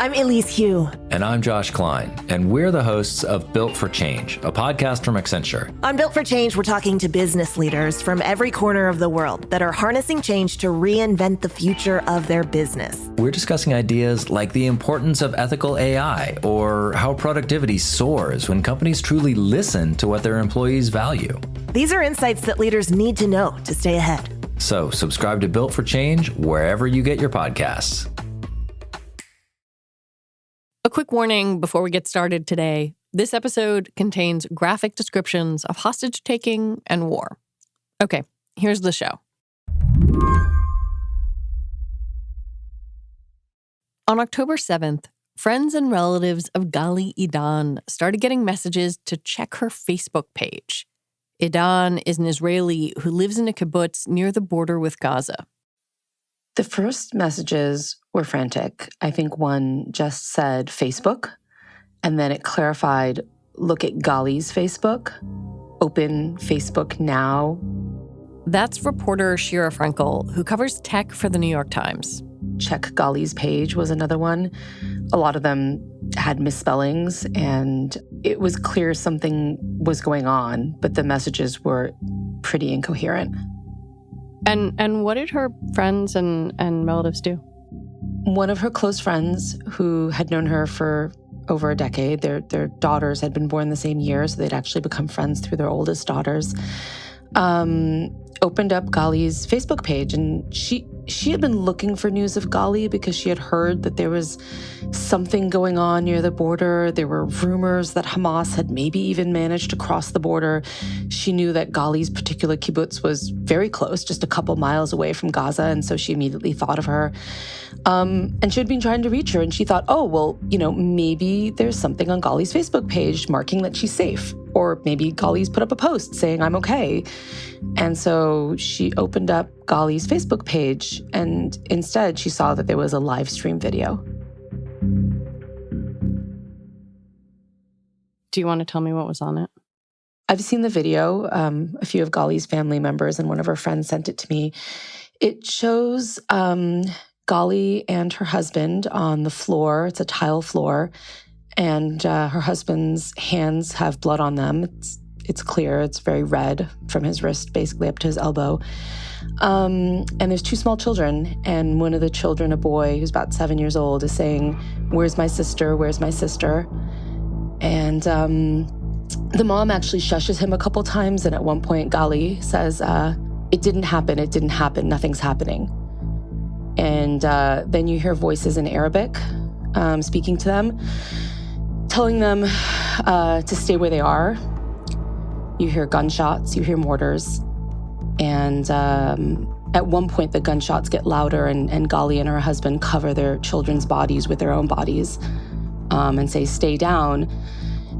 I'm Elise Hu. And I'm Josh Klein, and we're the hosts of Built for Change, a podcast from Accenture. On Built for Change, we're talking to business leaders from every corner of the world that are harnessing change to reinvent the future of their business. We're discussing ideas like the importance of ethical AI or how productivity soars when companies truly listen to what their employees value. These are insights that leaders need to know to stay ahead. So subscribe to Built for Change wherever you get your podcasts. A quick warning before we get started today. This episode contains graphic descriptions of hostage-taking and war. Okay, here's the show. On October 7th, friends and relatives of Gali Idan started getting messages to check her Facebook page. Idan is an Israeli who lives in a kibbutz near the border with Gaza. The first messages were frantic. I think one just said Facebook, and then it clarified, look at Gali's Facebook, open Facebook now. That's reporter Sheera Frenkel, who covers tech for the New York Times. Check Gali's page was another one. A lot of them had misspellings, and it was clear something was going on, but the messages were pretty incoherent. And what did her friends and relatives do? One of her close friends who had known her for over a decade, their daughters had been born the same year, so they'd actually become friends through their oldest daughters, opened up Gali's Facebook page, and she had been looking for news of Gali because she had heard that there was something going on near the border. There were rumors that Hamas had maybe even managed to cross the border. She knew that Gali's particular kibbutz was very close, just a couple miles away from Gaza, and so she immediately thought of her. And she had been trying to reach her, and she thought, oh, well, maybe there's something on Gali's Facebook page marking that she's safe. Or maybe Gali's put up a post saying, I'm okay. And so she opened up Gali's Facebook page, and instead she saw that there was a live stream video. Do you want to tell me what was on it? I've seen the video. A few of Gali's family members and one of her friends sent it to me. It shows Gali and her husband on the floor. It's a tile floor. And her husband's hands have blood on them. It's clear. It's very red from his wrist basically up to his elbow. And there's two small children. And one of the children, a boy who's about 7 years old, is saying, where's my sister? Where's my sister? And the mom actually shushes him a couple times. And at one point, Gali says, it didn't happen. It didn't happen. Nothing's happening. And then you hear voices in Arabic speaking to them, telling them to stay where they are. You hear gunshots, you hear mortars. And at one point, the gunshots get louder, and Gali and her husband cover their children's bodies with their own bodies and say, stay down.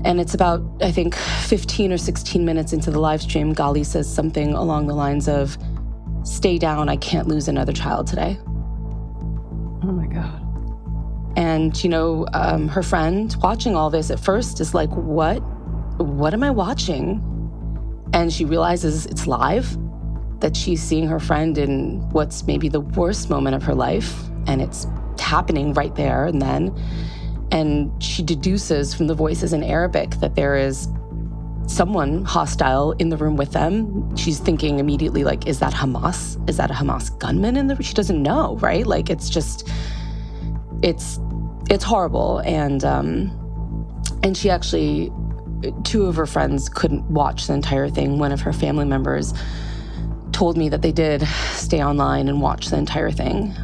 And it's about, I think, 15 or 16 minutes into the live stream, Gali says something along the lines of, stay down, I can't lose another child today. Oh my God. And, her friend watching all this at first is like, what am I watching? And she realizes it's live, that she's seeing her friend in what's maybe the worst moment of her life. And it's happening right there and then. And she deduces from the voices in Arabic that there is someone hostile in the room with them. She's thinking immediately, like, is that Hamas? Is that a Hamas gunman in the room? She doesn't know, right? Like, it's just, it's horrible. And she actually, two of her friends couldn't watch the entire thing. One of her family members told me that they did stay online and watch the entire thing.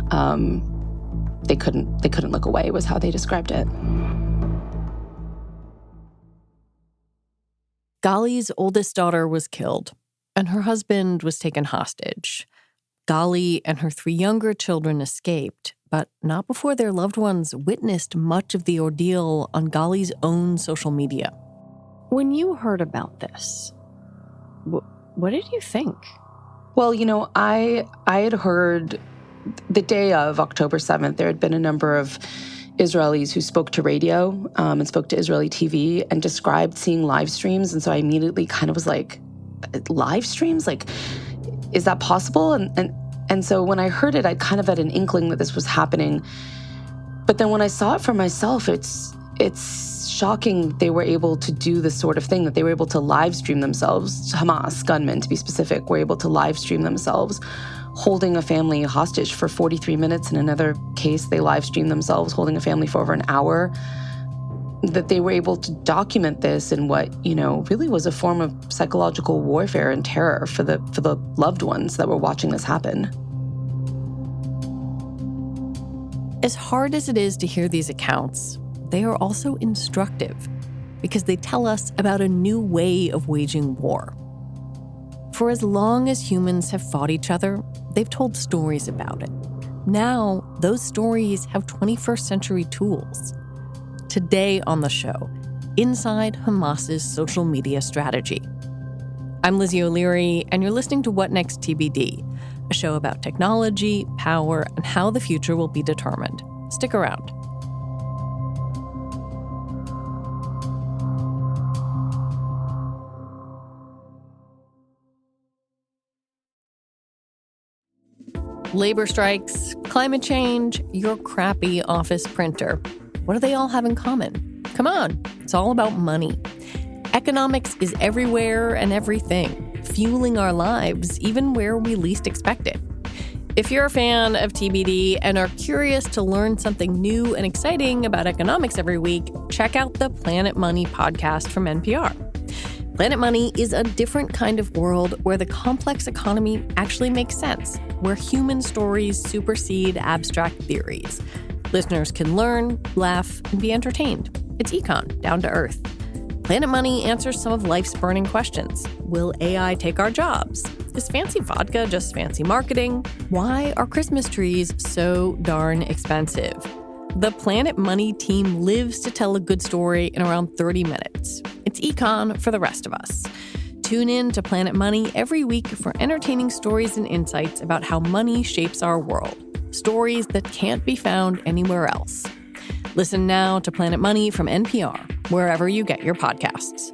They couldn't look away, was how they described it. Gali's oldest daughter was killed, and her husband was taken hostage. Gali and her 3 younger children escaped, but not before their loved ones witnessed much of the ordeal on Gali's own social media. When you heard about this, what did you think? Well, I had heard the day of October 7th, there had been a number of Israelis who spoke to radio and spoke to Israeli TV and described seeing live streams. And so I immediately kind of was like, live streams? Like, is that possible? And so when I heard it, I kind of had an inkling that this was happening. But then when I saw it for myself, it's shocking they were able to do this sort of thing, that they were able to live stream themselves. Hamas gunmen, to be specific, were able to live stream themselves holding a family hostage for 43 minutes. In another case, they live streamed themselves holding a family for over an hour. That they were able to document this in what, really was a form of psychological warfare and terror for the loved ones that were watching this happen. As hard as it is to hear these accounts, they are also instructive because they tell us about a new way of waging war. For as long as humans have fought each other, they've told stories about it. Now, those stories have 21st century tools. Today on the show, inside Hamas's social media strategy. I'm Lizzie O'Leary, and you're listening to What Next TBD, a show about technology, power, and how the future will be determined. Stick around. Labor strikes, climate change, your crappy office printer. What do they all have in common? Come on, it's all about money. Economics is everywhere and everything, fueling our lives even where we least expect it. If you're a fan of TBD and are curious to learn something new and exciting about economics every week, check out the Planet Money podcast from NPR. Planet Money is a different kind of world where the complex economy actually makes sense, where human stories supersede abstract theories. Listeners can learn, laugh, and be entertained. It's econ, down to earth. Planet Money answers some of life's burning questions. Will AI take our jobs? Is fancy vodka just fancy marketing? Why are Christmas trees so darn expensive? The Planet Money team lives to tell a good story in around 30 minutes. It's econ for the rest of us. Tune in to Planet Money every week for entertaining stories and insights about how money shapes our world. Stories that can't be found anywhere else. Listen now to Planet Money from NPR, wherever you get your podcasts.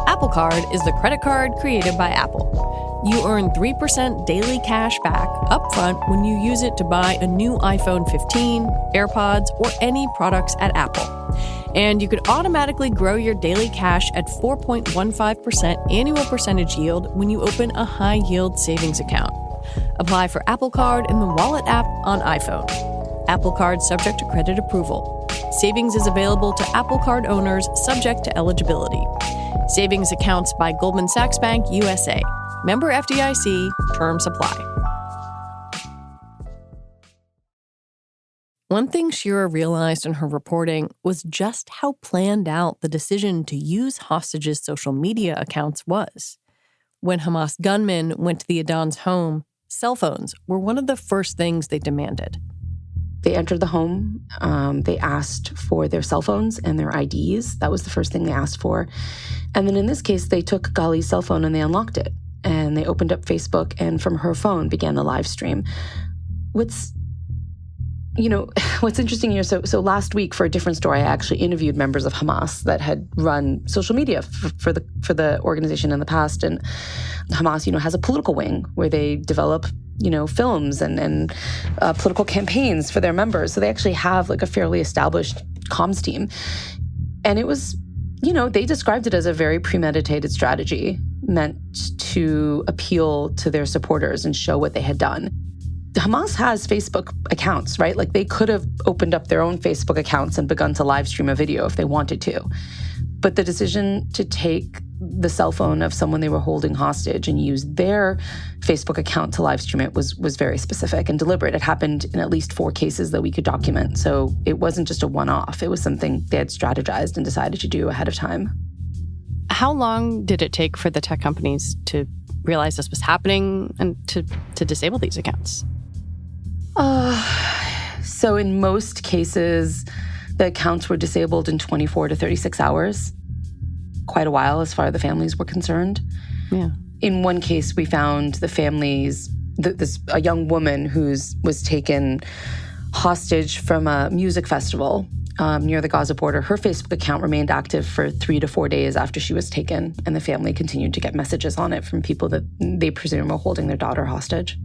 Apple Card is the credit card created by Apple. You earn 3% daily cash back upfront when you use it to buy a new iPhone 15, AirPods, or any products at Apple. And you could automatically grow your daily cash at 4.15% annual percentage yield when you open a high-yield savings account. Apply for Apple Card in the Wallet app on iPhone. Apple Card subject to credit approval. Savings is available to Apple Card owners subject to eligibility. Savings accounts by Goldman Sachs Bank USA. Member FDIC. Terms apply. One thing Sheera realized in her reporting was just how planned out the decision to use hostages' social media accounts was. When Hamas gunmen went to the Adan's home, cell phones were one of the first things they demanded. They entered the home. They asked for their cell phones and their IDs. That was the first thing they asked for. And then in this case, they took Ghali's cell phone and they unlocked it. And they opened up Facebook and from her phone began the live stream. What's interesting here, so last week for a different story, I actually interviewed members of Hamas that had run social media for the organization in the past. And Hamas, has a political wing where they develop, films and political campaigns for their members. So they actually have like a fairly established comms team. And it was, they described it as a very premeditated strategy meant to appeal to their supporters and show what they had done. Hamas has Facebook accounts, right? Like they could have opened up their own Facebook accounts and begun to live stream a video if they wanted to. But the decision to take the cell phone of someone they were holding hostage and use their Facebook account to live stream it was very specific and deliberate. It happened in at least 4 cases that we could document. So it wasn't just a one-off. It was something they had strategized and decided to do ahead of time. How long did it take for the tech companies to realize this was happening and to disable these accounts? So in most cases, the accounts were disabled in 24 to 36 hours. Quite a while as far as the families were concerned. Yeah. In one case, we found the families, a young woman who was taken hostage from a music festival near the Gaza border. Her Facebook account remained active for 3 to 4 days after she was taken, and the family continued to get messages on it from people that they presume were holding their daughter hostage.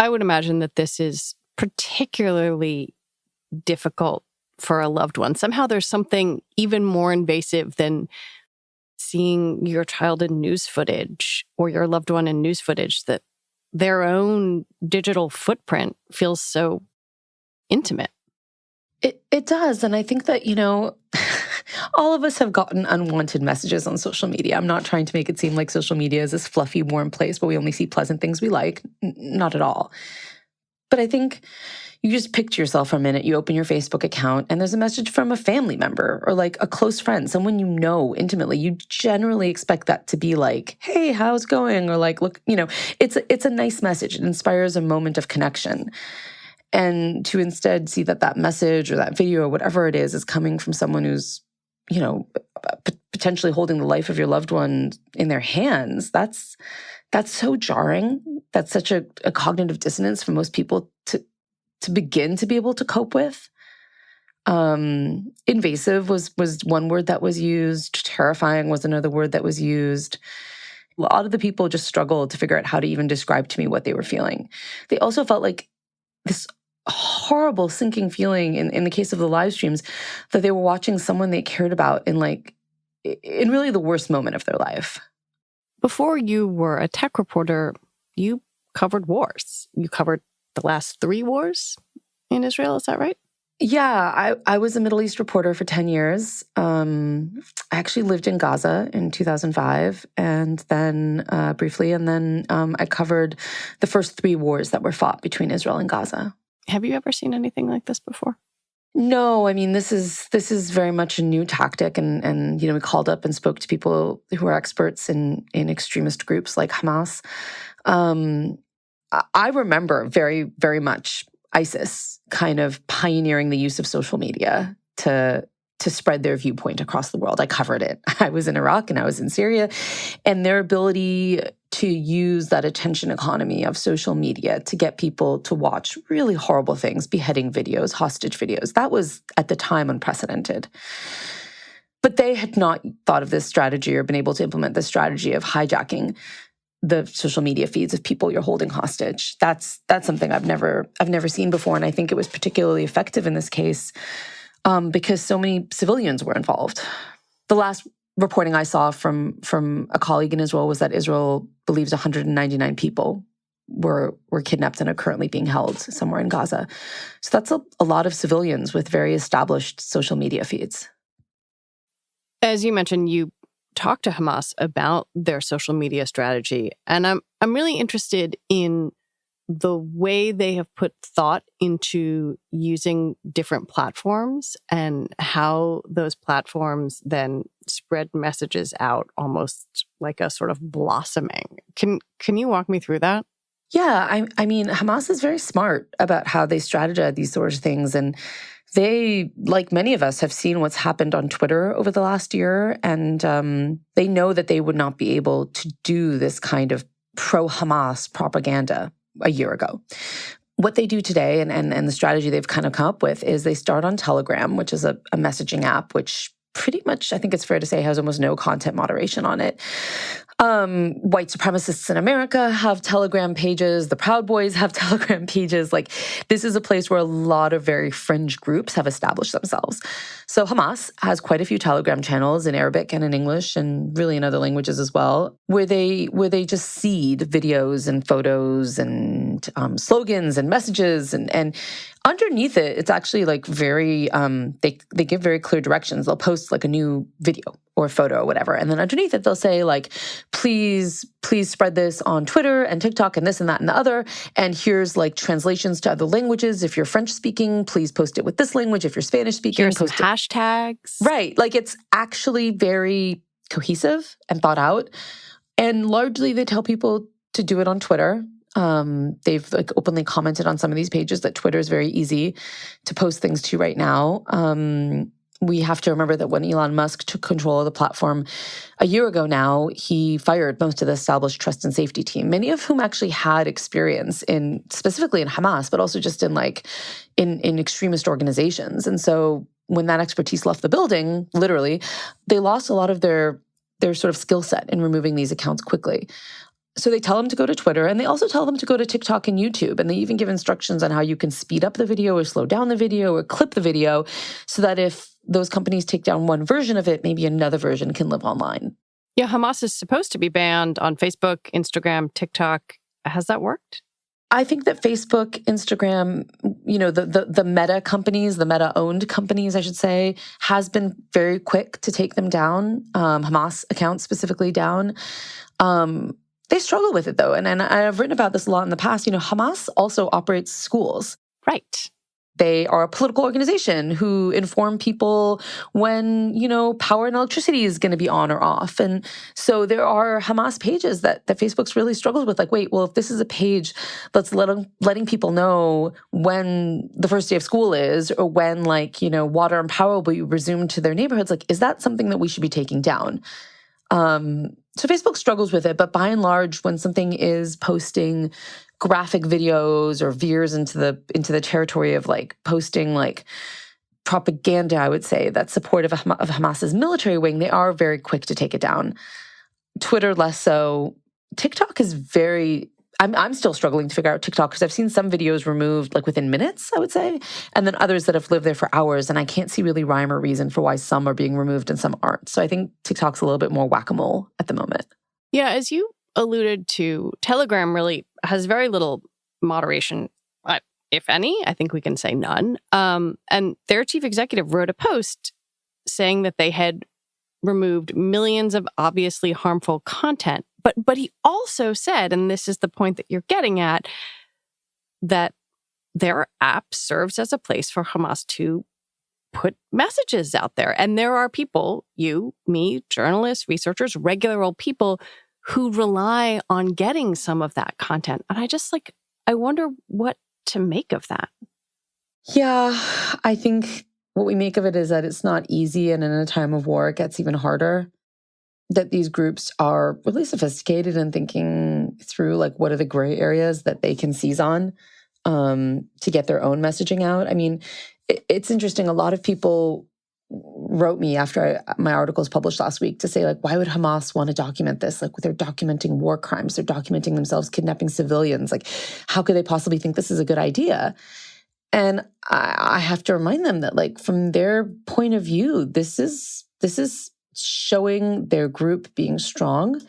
I would imagine that this is particularly difficult for a loved one. Somehow there's something even more invasive than seeing your child in news footage or your loved one in news footage, that their own digital footprint feels so intimate. It does. And I think that, all of us have gotten unwanted messages on social media. I'm not trying to make it seem like social media is this fluffy, warm place where we only see pleasant things we like. Not at all. But I think you just picture yourself for a minute, you open your Facebook account, and there's a message from a family member or like a close friend, someone you know intimately. You generally expect that to be like, hey, how's it going? Or like, look, it's a nice message. It inspires a moment of connection. And to instead see that message or that video or whatever it is coming from someone who's, potentially holding the life of your loved one in their hands, that's so jarring. That's such a cognitive dissonance for most people to begin to be able to cope with. Invasive was one word that was used. Terrifying was another word that was used. A lot of the people just struggled to figure out how to even describe to me what they were feeling. They also felt like this horrible sinking feeling in the case of the live streams that they were watching someone they cared about in really the worst moment of their life. Before you were a tech reporter, you covered wars. You covered the last 3 wars in Israel, is that right? Yeah, I was a Middle East reporter for 10 years. I actually lived in Gaza in 2005 and then briefly, and then I covered the first 3 wars that were fought between Israel and Gaza. Have you ever seen anything like this before? No, I mean, this is very much a new tactic. And we called up and spoke to people who are experts in extremist groups like Hamas. I remember very, very much ISIS kind of pioneering the use of social media to spread their viewpoint across the world. I covered it. I was in Iraq and I was in Syria. And their ability to use that attention economy of social media to get people to watch really horrible things, beheading videos, hostage videos, that was at the time unprecedented. But they had not thought of this strategy or been able to implement this strategy of hijacking the social media feeds of people you're holding hostage. That's something I've never seen before. And I think it was particularly effective in this case because so many civilians were involved. The last reporting I saw from a colleague in Israel was that Israel believes 199 people were kidnapped and are currently being held somewhere in Gaza. So that's a lot of civilians with very established social media feeds. As you mentioned, you talked to Hamas about their social media strategy, and I'm really interested in the way they have put thought into using different platforms and how those platforms then spread messages out almost like a sort of blossoming. Can you walk me through that? Yeah, I mean, Hamas is very smart about how they strategize these sorts of things. And they, like many of us, have seen what's happened on Twitter over the last year. And they know that they would not be able to do this kind of pro-Hamas propaganda a year ago. What they do today and the strategy they've kind of come up with is they start on Telegram, which is a messaging app, which pretty much, I think it's fair to say, has almost no content moderation on it. White supremacists in America have Telegram pages. The Proud Boys have Telegram pages. Like, this is a place where a lot of very fringe groups have established themselves. So Hamas has quite a few Telegram channels in Arabic and in English and really in other languages as well, where they just seed videos and photos and slogans and messages and underneath it, it's actually like very, they give very clear directions. They'll post like a new video or photo or whatever. And then underneath it, they'll say like, please spread this on Twitter and TikTok and this and that and the other. And here's like translations to other languages. If you're French speaking, please post it with this language. If you're Spanish speaking, here's post some hashtags. Right. Like, it's actually very cohesive and thought out. And largely they tell people to do it on Twitter. They've like openly commented on some of these pages that Twitter is very easy to post things to right now. We have to remember that when Elon Musk took control of the platform a year ago now, he fired most of the established trust and safety team, many of whom actually had experience specifically in Hamas, but also just in extremist organizations. And so when that expertise left the building, literally, they lost a lot of their sort of skill set in removing these accounts quickly. So they tell them to go to Twitter, and they also tell them to go to TikTok and YouTube. And they even give instructions on how you can speed up the video or slow down the video or clip the video so that if those companies take down one version of it, maybe another version can live online. Yeah, Hamas is supposed to be banned on Facebook, Instagram, TikTok. Has that worked? I think that Facebook, Instagram, the Meta companies, the Meta-owned companies, I should say, has been very quick to take them down, Hamas accounts specifically down. They struggle with it, though. And I've written about this a lot in the past. Hamas also operates schools. Right. They are a political organization who inform people when, power and electricity is going to be on or off. And so there are Hamas pages that Facebook's really struggled with. Like, wait, well, if this is a page that's letting people know when the first day of school is or when, water and power will be resumed to their neighborhoods, is that something that we should be taking down? So Facebook struggles with it, but by and large, when something is posting graphic videos or veers into the territory of posting propaganda, I would say, that's supportive of Hamas's military wing, they are very quick to take it down. Twitter less so. TikTok is I'm still struggling to figure out TikTok because I've seen some videos removed within minutes, I would say, and then others that have lived there for hours, and I can't see really rhyme or reason for why some are being removed and some aren't. So I think TikTok's a little bit more whack-a-mole at the moment. Yeah, as you alluded to, Telegram really has very little moderation, if any. I think we can say none. And their chief executive wrote a post saying that they had removed millions of obviously harmful content. But he also said, and this is the point that you're getting at, that their app serves as a place for Hamas to put messages out there. And there are people, you, me, journalists, researchers, regular old people who rely on getting some of that content. And I wonder what to make of that. Yeah, I think what we make of it is that it's not easy, and in a time of war, it gets even harder. That these groups are really sophisticated in thinking through, what are the gray areas that they can seize on to get their own messaging out. I mean, it's interesting. A lot of people wrote me after my article was published last week to say, why would Hamas want to document this? They're documenting war crimes. They're documenting themselves kidnapping civilians. How could they possibly think this is a good idea? And I have to remind them that, from their point of view, this is showing their group being strong.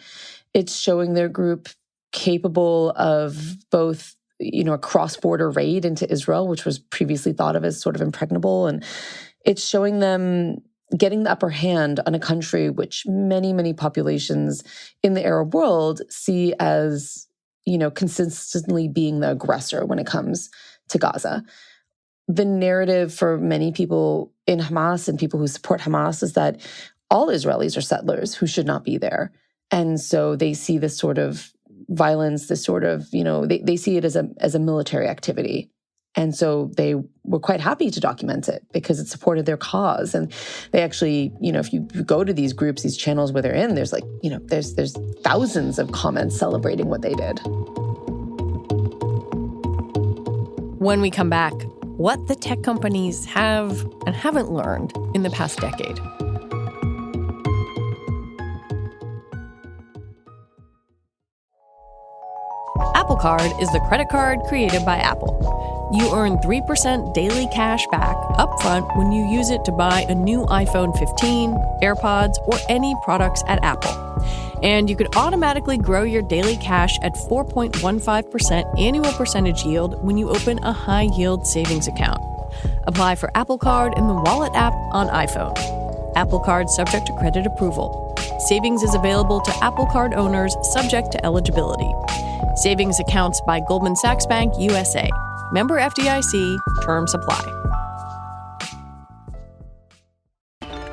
It's showing their group capable of both, a cross-border raid into Israel, which was previously thought of as sort of impregnable. And it's showing them getting the upper hand on a country which many, many populations in the Arab world see as, consistently being the aggressor when it comes to Gaza. The narrative for many people in Hamas and people who support Hamas is that all Israelis are settlers who should not be there. And so they see this sort of violence, this sort of, they see it as a military activity. And so they were quite happy to document it because it supported their cause. And they actually, if you go to these groups, these channels where they're in, there's there's thousands of comments celebrating what they did. When we come back, what the tech companies have and haven't learned in the past decade. Apple Card is the credit card created by Apple. You earn 3% daily cash back upfront when you use it to buy a new iPhone 15, AirPods, or any products at Apple. And you could automatically grow your daily cash at 4.15% annual percentage yield when you open a high-yield savings account. Apply for Apple Card in the Wallet app on iPhone. Apple Card subject to credit approval. Savings is available to Apple Card owners subject to eligibility. Savings accounts by Goldman Sachs Bank USA. Member FDIC. Terms apply.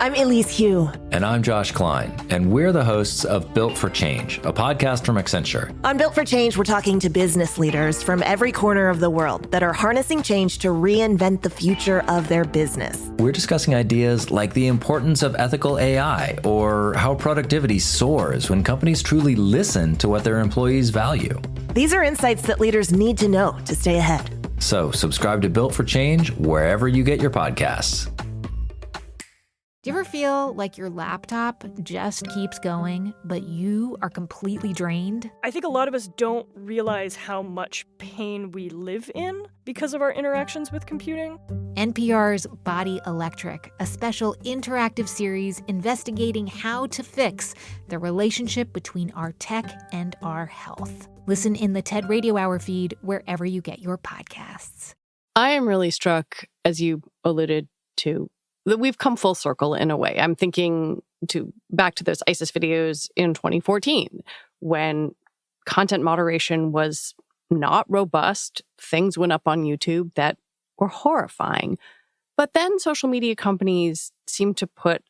I'm Elise Hu. And I'm Josh Klein, and we're the hosts of Built for Change, a podcast from Accenture. On Built for Change, we're talking to business leaders from every corner of the world that are harnessing change to reinvent the future of their business. We're discussing ideas like the importance of ethical AI or how productivity soars when companies truly listen to what their employees value. These are insights that leaders need to know to stay ahead. So subscribe to Built for Change wherever you get your podcasts. Do you ever feel like your laptop just keeps going, but you are completely drained? I think a lot of us don't realize how much pain we live in because of our interactions with computing. NPR's Body Electric, a special interactive series investigating how to fix the relationship between our tech and our health. Listen in the TED Radio Hour feed wherever you get your podcasts. I am really struck, as you alluded to, that we've come full circle in a way. I'm thinking back to those ISIS videos in 2014 when content moderation was not robust. Things went up on YouTube that were horrifying. But then social media companies seemed to put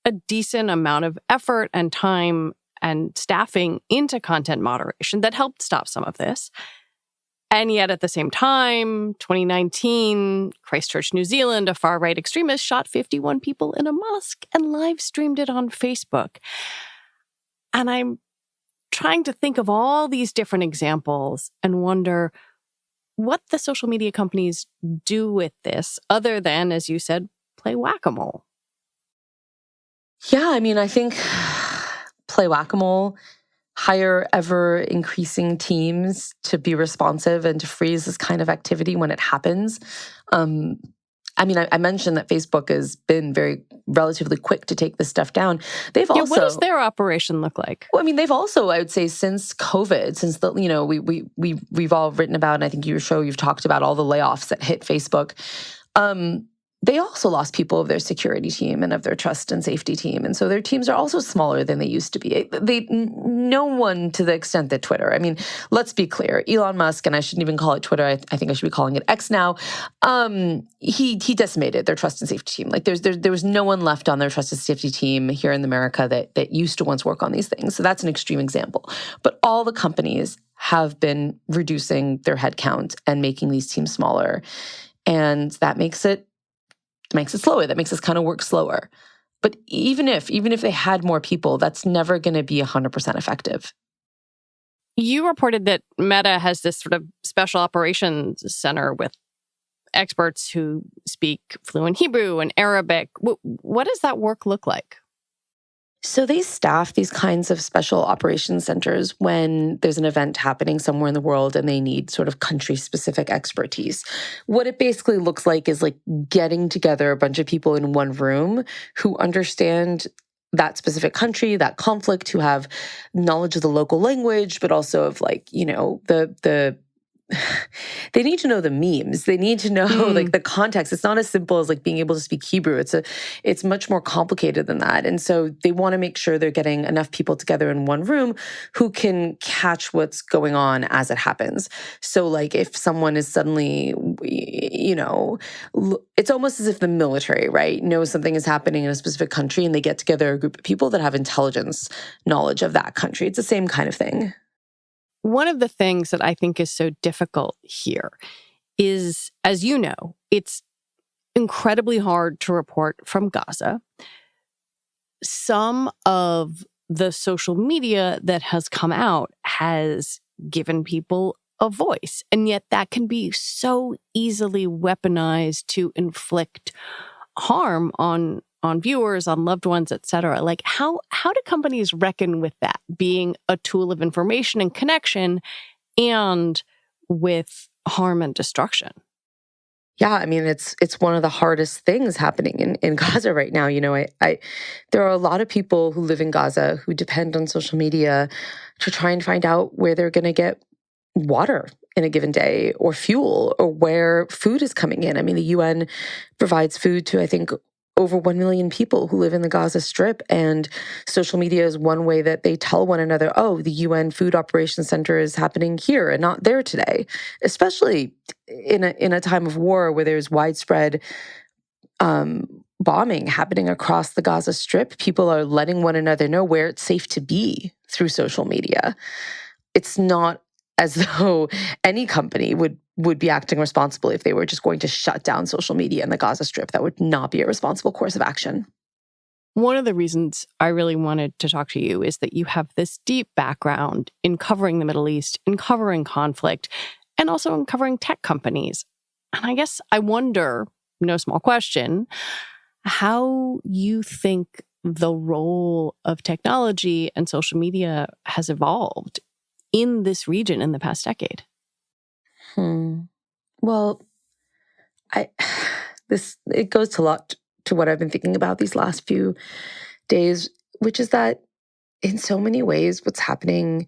a decent amount of effort and time and staffing into content moderation that helped stop some of this. And yet at the same time, 2019, Christchurch, New Zealand, a far-right extremist shot 51 people in a mosque and live streamed it on Facebook. And I'm trying to think of all these different examples and wonder what the social media companies do with this other than, as you said, play whack-a-mole. Yeah, I mean, I think play whack-a-mole, hire ever-increasing teams to be responsive and to freeze this kind of activity when it happens. I mean, I mentioned that Facebook has been relatively quick to take this stuff down. They've also, what does their operation look like? Well, I mean, they've also, I would say, since COVID, since the we've all written about, and I think you've talked about all the layoffs that hit Facebook. They also lost people of their security team and of their trust and safety team. And so their teams are also smaller than they used to be. No one to the extent that Twitter. I mean, let's be clear. Elon Musk, and I shouldn't even call it Twitter. I think I should be calling it X now. He decimated their trust and safety team. Like there was no one left on their trust and safety team here in America that used to once work on these things. So that's an extreme example. But all the companies have been reducing their headcount and making these teams smaller. And that makes it slower. That makes us kind of work slower. But even if they had more people, that's never going to be 100% effective. You reported that Meta has this sort of special operations center with experts who speak fluent Hebrew and Arabic. What does that work look like? So they staff these kinds of special operations centers when there's an event happening somewhere in the world and they need sort of country-specific expertise. What it basically looks like is like getting together a bunch of people in one room who understand that specific country, that conflict, who have knowledge of the local language, but also of like, the they need to know the memes. They need to know like the context. It's not as simple as like being able to speak Hebrew. It's much more complicated than that. And so they want to make sure they're getting enough people together in one room who can catch what's going on as it happens. So like if someone is suddenly, it's almost as if the military, right, knows something is happening in a specific country and they get together a group of people that have intelligence knowledge of that country. It's the same kind of thing. One of the things that I think is so difficult here is, as you know, it's incredibly hard to report from Gaza. Some of the social media that has come out has given people a voice, and yet that can be so easily weaponized to inflict harm on viewers, on loved ones, et cetera. Like, how do companies reckon with that being a tool of information and connection and with harm and destruction? Yeah, I mean, it's one of the hardest things happening in Gaza right now. There are a lot of people who live in Gaza who depend on social media to try and find out where they're going to get water in a given day or fuel or where food is coming in. I mean, the UN provides food to, I think, over 1 million people who live in the Gaza Strip, and social media is one way that they tell one another, oh, the UN Food Operations Center is happening here and not there today, especially in a time of war where there's widespread bombing happening across the Gaza Strip. People are letting one another know where it's safe to be through social media. It's not as though any company would be acting responsibly if they were just going to shut down social media in the Gaza Strip. That would not be a responsible course of action. One of the reasons I really wanted to talk to you is that you have this deep background in covering the Middle East, in covering conflict, and also in covering tech companies. And I guess I wonder, no small question, how you think the role of technology and social media has evolved in this region in the past decade. Well, it goes to a lot to what I've been thinking about these last few days, which is that in so many ways, what's happening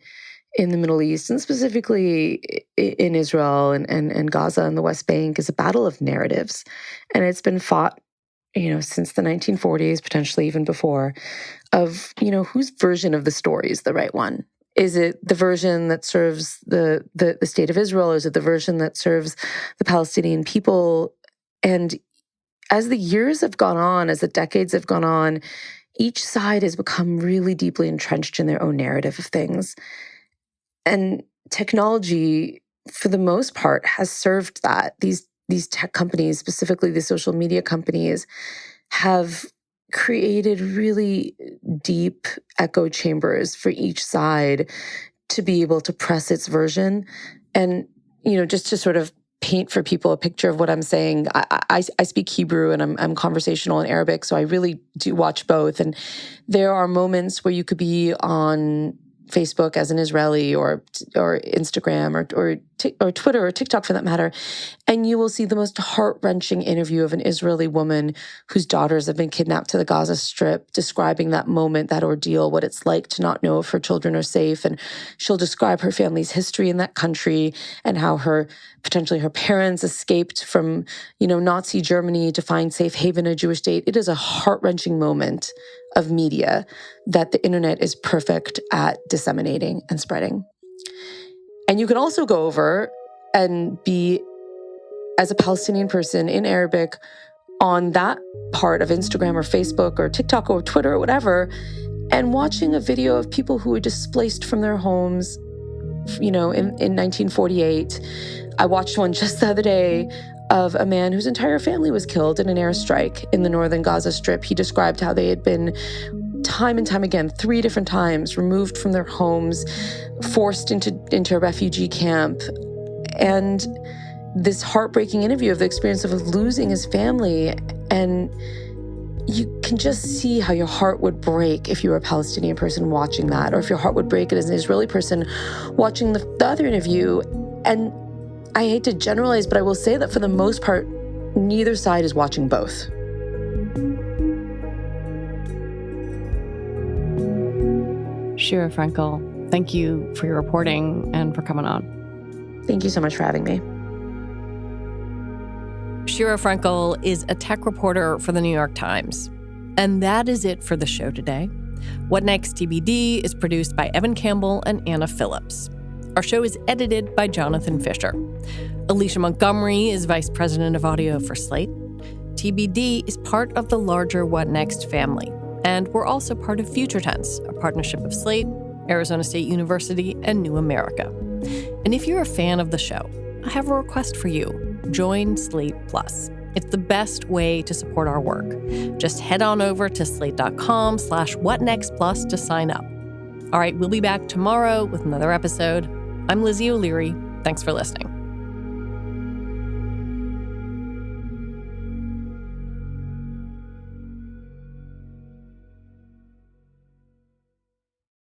in the Middle East, and specifically in Israel and Gaza and the West Bank, is a battle of narratives. And it's been fought, since the 1940s, potentially even before, of, whose version of the story is the right one. Is it the version that serves the state of Israel? Is it the version that serves the Palestinian people? And as the years have gone on, as the decades have gone on, each side has become really deeply entrenched in their own narrative of things. And technology, for the most part, has served that. These tech companies, specifically the social media companies, have created really deep echo chambers for each side to be able to press its version. And, just to sort of paint for people a picture of what I'm saying, I speak Hebrew and I'm conversational in Arabic, so I really do watch both. And there are moments where you could be on Facebook as an Israeli or Instagram or Twitter or TikTok for that matter, and you will see the most heart-wrenching interview of an Israeli woman whose daughters have been kidnapped to the Gaza Strip, describing that moment, that ordeal, what it's like to not know if her children are safe. And she'll describe her family's history in that country and how potentially her parents escaped from, Nazi Germany to find safe haven in a Jewish state. It is a heart-wrenching moment of media that the internet is perfect at disseminating and spreading. And you can also go over and be, as a Palestinian person in Arabic, on that part of Instagram or Facebook or TikTok or Twitter or whatever, and watching a video of people who were displaced from their homes, in 1948. I watched one just the other day of a man whose entire family was killed in an airstrike in the northern Gaza Strip. He described how they had been time and time again, 3 different times, removed from their homes, forced into a refugee camp. And this heartbreaking interview of the experience of losing his family. And you can just see how your heart would break if you were a Palestinian person watching that, or if your heart would break as an Israeli person watching the other interview. And I hate to generalize, but I will say that for the most part, neither side is watching both. Sheera Frenkel, thank you for your reporting and for coming on. Thank you so much for having me. Sheera Frenkel is a tech reporter for the New York Times. And that is it for the show today. What Next TBD is produced by Evan Campbell and Anna Phillips. Our show is edited by Jonathan Fisher. Alicia Montgomery is vice president of audio for Slate. TBD is part of the larger What Next family. And we're also part of Future Tense, a partnership of Slate, Arizona State University, and New America. And if you're a fan of the show, I have a request for you. Join Slate Plus. It's the best way to support our work. Just head on over to slate.com/whatnextplus to sign up. All right, we'll be back tomorrow with another episode. I'm Lizzie O'Leary. Thanks for listening.